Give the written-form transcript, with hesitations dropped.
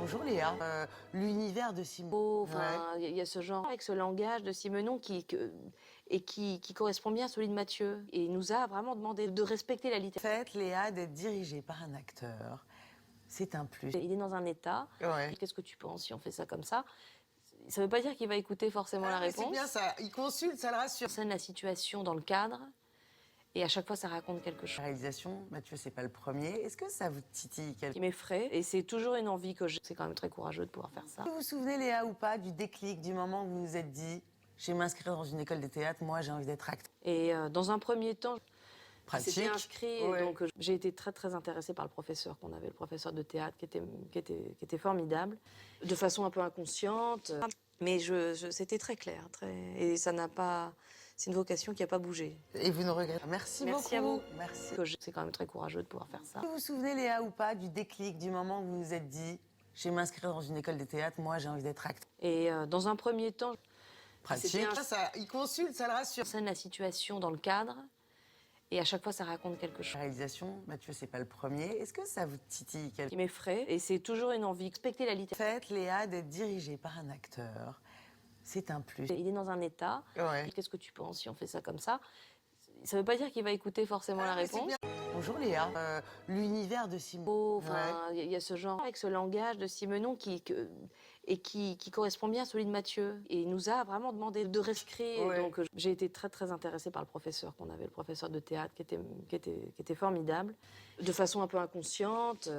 Bonjour Léa. L'univers de Simon. Enfin, il y a ce genre, avec ce langage de Simenon qui correspond bien à celui de Mathieu. Et il nous a vraiment demandé de respecter la En littérature. fait, Léa, d'être dirigée par un acteur, c'est un plus. Il est dans un état. Ouais. Qu'est-ce que tu penses si on fait ça comme ça? Ça veut pas dire qu'il va écouter forcément la Mais réponse. c'est bien ça, il consulte, ça le rassure. On scène la situation dans le cadre. Et à chaque fois, ça raconte quelque La chose réalisation, Mathieu, c'est pas le premier. Est-ce que ça vous titille quelque qui m'effraie. Et c'est toujours une envie que j'ai. C'est quand même très courageux de pouvoir faire ça. Vous vous souvenez, Léa, ou pas, du déclic, du moment où vous vous êtes dit je vais m'inscrire dans une école de théâtre, moi j'ai envie d'être acteur. Et dans un premier temps, Pratique. c'était inscrit. Ouais. Et donc j'ai été très très intéressée par le professeur qu'on avait, le professeur de théâtre, qui était formidable, de façon un peu inconsciente. Mais c'était très clair, et ça n'a pas. C'est une vocation qui n'a pas bougé. Et vous ne regrettez pas. Merci beaucoup. Merci à vous. Merci. C'est quand même très courageux de pouvoir faire ça. Vous vous souvenez, Léa, ou pas, du déclic, du moment où vous vous êtes dit je vais m'inscrire dans une école de théâtre, moi j'ai envie d'être acteur. Et dans un premier temps, Pratique. Il consulte, ça le rassure. on scène la situation dans le cadre. Et à chaque fois, ça raconte quelque La chose réalisation, Mathieu, c'est pas le premier. Est-ce que ça vous titille quelque qui m'effraie. Et c'est toujours une envie de respecter la En littérature. fait, Léa, d'être dirigée par un acteur, c'est un plus. Il est dans un état. Ouais. Qu'est-ce que tu penses si on fait ça comme ça? Ça veut pas dire qu'il va écouter forcément la Mais c'est réponse. bien. Bonjour Léa. L'univers de Simon. Enfin, il y a ce genre, avec ce langage de Simenon qui correspond bien à celui de Mathieu. Et il nous a vraiment demandé de rescrire. Ouais. Donc j'ai été très très intéressée par le professeur qu'on avait, le professeur de théâtre, qui était formidable, de façon un peu inconsciente.